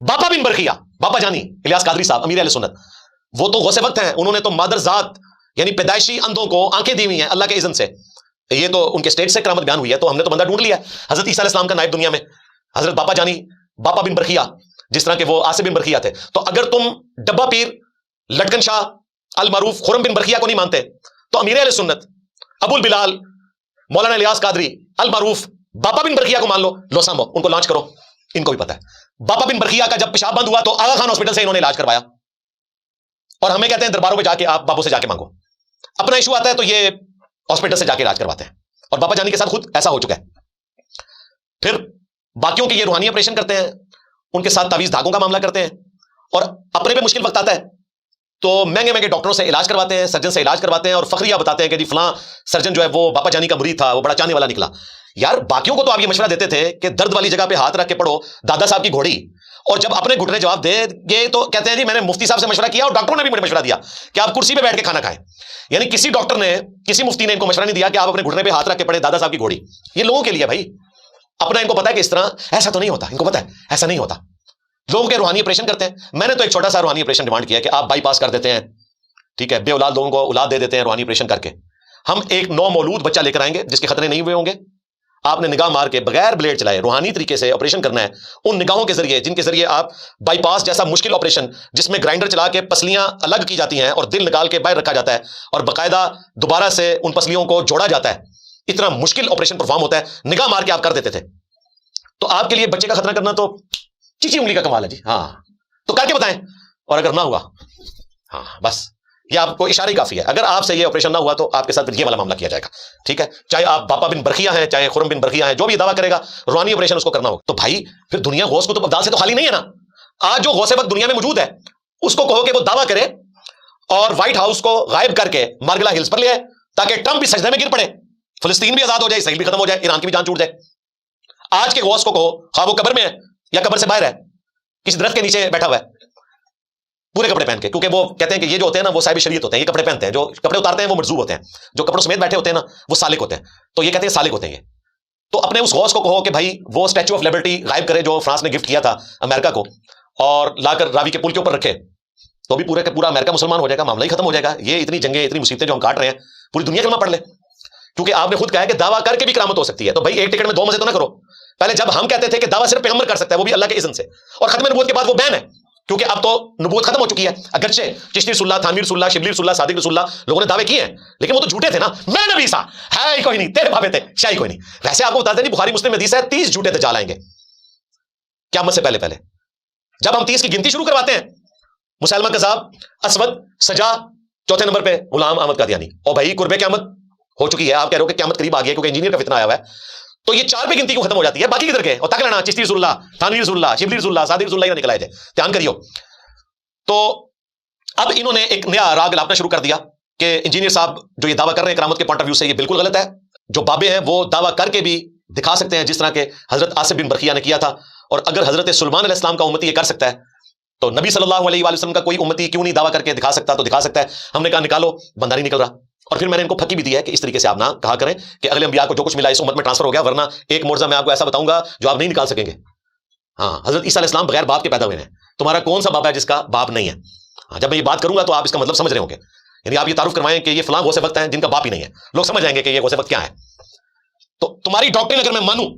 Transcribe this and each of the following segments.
باپا بن برخیا، باپا جانی الیاس قادری صاحب امیر اہل سنت، وہ تو غوث وقت ہیں، انہوں نے تو مادر ذات یعنی پیدائشی اندھوں کو آنکھیں دی ہوئی ہیں اللہ کے اذن سے، یہ تو ان کے اسٹیج سے کرامت بیان ہوئی ہے، تو ہم نے تو بندہ ڈھونڈ لیا حضرت عیسیٰ علیہ السلام کا نائب دنیا میں، حضرت باپا جانی باپا بن برخیا، جس طرح کہ وہ آصف بن برخیا تھے۔ تو اگر تم ڈبہ پیر لٹکن شاہ المعروف خرم بن برخیا کو نہیں مانتے تو امیر اہل سنت ابو البلال مولانا الیاس قادری المعروف باپا بن برخیا کو مان لو، لو سامو ان کو لانچ کرو، ان کو بھی پتا ہے باپا بن برخیا کا جب پیشاب بند ہوا تو آغا خان ہاسپٹل سے انہوں نے علاج کروایا، اور ہمیں کہتے ہیں درباروں پہ جا کے آپ بابوں سے جا کے مانگو، اپنا ایشو آتا ہے تو یہ ہاسپٹل سے جا کے علاج کرواتے ہیں، اور باپا جانی کے ساتھ خود ایسا ہو چکا ہے۔ پھر باقیوں کے یہ روحانی آپریشن کرتے ہیں، ان کے ساتھ تعویذ دھاگوں کا معاملہ کرتے ہیں، اور اپنے پہ مشکل وقت آتا ہے تو مہنگے مہنگے ڈاکٹروں سے علاج کرواتے ہیں، سرجن سے علاج کرواتے ہیں، اور فخریہ بتاتے ہیں کہ جی فلاں سرجن جو ہے وہ باپا جانی کا مرید تھا، وہ بڑا چاہنے والا نکلا۔ یار باقیوں کو تو آپ یہ مشورہ دیتے تھے کہ درد والی جگہ پہ ہاتھ رکھ کے پڑھو دادا صاحب کی گھوڑی، اور جب اپنے گھٹنے جواب دے گئے تو کہتے ہیں جی میں نے مفتی صاحب سے مشورہ کیا اور ڈاکٹروں نے بھی مجھے مشورہ دیا کہ آپ کرسی پہ بیٹھ کے کھانا کھائیں، یعنی کسی ڈاکٹر نے کسی مفتی نے ان کو مشورہ نہیں دیا کہ آپ اپنے گھٹنے پہ ہاتھ رکھ کے پڑھیں دادا صاحب کی گھوڑی۔ یہ لوگوں کے لیے بھائی، اپنا ان کو پتا ہے کہ اس طرح ایسا تو نہیں ہوتا، ان کو پتا ہے ایسا نہیں ہوتا، لوگوں کے روحانی آپریشن کرتے ہیں۔ میں نے تو ایک چھوٹا سا روحانی آپریشن ڈیمانڈ کیا کہ آپ بائی پاس کر دیتے ہیں، ٹھیک ہے، بے اولاد لوگوں کو اولاد دے دیتے ہیں روحانی آپریشن کر کے، ہم ایک نو مولود بچہ لے کر آئیں گے جس کے خطرے نہیں ہوئے ہوں گے، آپ نے نگاہ مار کے بغیر بلیڈ چلائے روحانی طریقے سے آپریشن کرنا ہے، ان نگاہوں کے ذریعے جن کے ذریعے آپ بائی پاس جیسا مشکل آپریشن جس میں گرائنڈر چلا کے پسلیاں الگ کی جاتی ہیں اور دل نکال کے باہر رکھا جاتا ہے اور باقاعدہ دوبارہ سے ان پسلیوں کو جوڑا جاتا ہے، اتنا مشکل آپریشن پرفارم ہوتا ہے، نگاہ مار کے آپ کر دیتے تھے۔ تو آپ کے لیے بچے کا خطرہ کرنا تو چیچی انگلی کا کمال ہے جی، ہاں تو کر کے بتائیں، اور اگر نہ ہوا ہاں بس یہ آپ کو اشارہ ہی کافی ہے، اگر آپ سے یہ آپریشن نہ ہوا تو آپ کے ساتھ یہ والا معاملہ کیا جائے گا، ٹھیک ہے، چاہے آپ باپا بن برخیا ہیں چاہے خرم بن برخیا ہیں، جو بھی دعویٰ کرے گا روحانی آپریشن اس کو کرنا ہوگا۔ تو بھائی پھر دنیا غوث کو تو ابدال سے تو خالی نہیں ہے نا، آج جو غوث وقت دنیا میں موجود ہے اس کو کہو کہ وہ دعویٰ کرے اور وائٹ ہاؤس کو غائب کر کے مارگلا ہلز پر لے آئے تاکہ ٹرمپ بھی سجدے میں گر پڑے، فلسطین بھی آزاد ہو جائے، اسرائیل بھی ختم ہو جائے، ایران کی بھی جان چھوٹ جائے۔ آج کے غوث کو کہو خواہ وہ قبر میں ہے یا قبر سے باہر ہے، کسی درخت کے نیچے بیٹھا ہوا ہے پورے کپڑے پہن کے، کیونکہ وہ کہتے ہیں کہ یہ جو ہوتے ہیں نا وہ صاحب شریعت ہوتے ہیں، یہ کپڑے پہنتے ہیں، جو کپڑے اتارتے ہیں وہ مرزوب ہوتے ہیں، جو کپڑوں سمیت بیٹھے ہوتے ہیں نا وہ سالک ہوتے ہیں، تو یہ کہتے ہیں سالک ہوتے ہیں یہ۔ تو اپنے اس غوث کو کہو کہ بھائی وہ اسٹیچو آف لبرٹی غائب کرے جو فرانس نے گفٹ کیا تھا امریکہ کو، اور لا کر راوی کے پل کے اوپر رکھے، تو بھی پورے کا پورا امریکہ مسلمان ہو جائے گا، معاملہ ہی ختم ہو جائے گا۔ یہ اتنی جنگیں اتنی مصیبتیں جو ہم کاٹ رہے ہیں پوری دنیا کلمہ پڑھ لے، کیونکہ آپ نے خود کہا ہے کہ دعویٰ کر کے بھی کرامت ہو سکتی ہے، تو بھائی ایک ٹکٹ میں دو مزے تو نہ کرو۔ پہلے جب ہم کہتے تھے کہ دعویٰ صرف پیغمبر کر سکتا ہے وہ بھی اللہ کے اذن سے، اور ختم نبوت کے بعد وہ بین ہے، کیونکہ اب تو نبوت ختم ہو چکی ہے، اگرچہ چشتی رسول اللہ، تھانوی رسول اللہ، شبلی رسول اللہ، صادق رسول اللہ لوگوں نے دعوے کیے ہیں لیکن وہ تو جھوٹے تھے نا، میں نبی سا ہے ہی کوئی نہیں، تیرے بابے تھے شاہی کوئی نہیں۔ ویسے آپ کو بتا دیں جی بخاری مسلم حدیث ہے 30 جھوٹے دجال آئیں گے قیامت سے پہلے۔ جب ہم 30 کی گنتی شروع کرواتے ہیں، مسلمہ کذاب، اسود، سجا، چوتھے نمبر پہ غلام احمد قادیانی، اور بھائی قرب قیامت ہو چکی ہے، آپ کہہ رہے ہو کہ قیامت قریب آ گئی ہے کیونکہ انجینئر کا فتنہ آیا ہوا ہے، تو یہ 4 پہ گنتی کیوں ختم ہو جاتی ہے؟ باقی کدھر کے؟ اور تک لینا چشتی رسول اللہ، تھانوی رسول اللہ، شبلی رسول اللہ، صادق رسول اللہ نکلائے تھے، دھیان کریو۔ تو اب انہوں نے ایک نیا راگ لاپنا شروع کر دیا کہ انجینئر صاحب جو یہ دعویٰ کر رہے ہیں کرامت کے پوائنٹ آف ویو سے یہ بالکل غلط ہے، جو بابے ہیں وہ دعویٰ کر کے بھی دکھا سکتے ہیں جس طرح کہ حضرت آصف بن برخیا نے کیا تھا، اور اگر حضرت سلیمان علیہ السلام کا امتی یہ کر سکتا ہے تو نبی صلی اللہ علیہ وآلہ وسلم کا کوئی امتی کیوں نہیں دعویٰ کر کے دکھا سکتا؟ تو دکھا سکتا ہے۔ ہم نے کہا نکالو، بندہ نہیں نکل رہا، اور پھر میں نے ان کو پھکی بھی دی ہے کہ اس طریقے سے آپ نہ کہا کریں کہ اگلے انبیاء کو جو کچھ ملا اس امت میں ٹرانسفر ہو گیا، ورنہ ایک معجزہ میں آپ کو ایسا بتاؤں گا جو آپ نہیں نکال سکیں گے۔ ہاں، حضرت عیسیٰ علیہ السلام بغیر باپ کے پیدا ہوئے ہیں، تمہارا کون سا باپ ہے جس کا باپ نہیں ہے؟ جب میں یہ بات کروں گا تو آپ اس کا مطلب سمجھ رہے ہوں گے، یعنی آپ یہ تعارف کروائیں کہ یہ فلاں غوث وقت ہیں جن کا باپ ہی نہیں ہے، لوگ سمجھ جائیں گے کہ یہ غوث وقت کیا ہے۔ تو تمہاری ڈاکٹرن اگر میں مانوں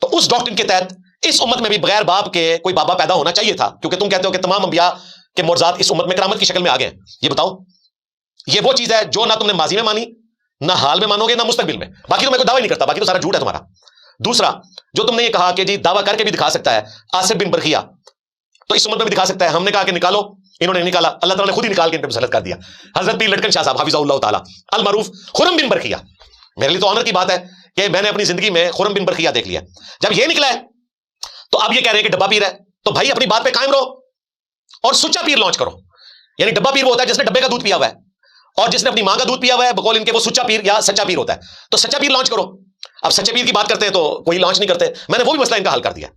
تو اس ڈاکٹرن کے تحت اس امت میں بھی بغیر باپ کے کوئی بابا پیدا ہونا چاہیے تھا، کیونکہ تم کہتے ہو کہ تمام انبیاء کے معجزات اس امت میں کرامت کی شکل میں آ گئے ہیں۔ یہ بتاؤ، یہ وہ چیز ہے جو نہ تم نے ماضی میں مانی، نہ حال میں مانو گے، نہ مستقبل میں، باقی تو میں کوئی دعویٰ نہیں کرتا، باقی تو سارا جھوٹ ہے تمہارا۔ دوسرا، جو تم نے یہ کہا کہ جی دعویٰ کر کے بھی دکھا سکتا ہے آصف بن برخیا، تو اس امت میں بھی دکھا سکتا ہے۔ ہم نے کہا کہ نکالو، انہوں نے نکالا، اللہ تعالیٰ نے خود ہی نکال کے ان پہ مسلط کر دیا۔ حضرت پیر لٹکن شاہ صاحب حفظہ اللہ تعالیٰ المعروف خرم بن برخیا، میرے لیے تو آنر کی بات ہے کہ میں نے اپنی زندگی میں خرم بن برخیا دیکھ لیا۔ جب یہ نکلا ہے تو آپ یہ کہہ رہے ہیں کہ ڈبہ پیر ہے، تو بھائی اپنی بات پہ قائم رہو اور سچا پیر لانچ کرو۔ یعنی ڈبہ پیر وہ ہوتا ہے جس نے ڈبے کا دودھ پیا ہوا ہے، اور جس نے اپنی ماں کا دودھ پیا ہوا ہے بقول ان کے وہ سچا پیر یا سچا پیر ہوتا ہے، تو سچا پیر لانچ کرو۔ اب سچے پیر کی بات کرتے ہیں تو کوئی لانچ نہیں کرتے، میں نے وہ بھی مسئلہ ان کا حل کر دیا۔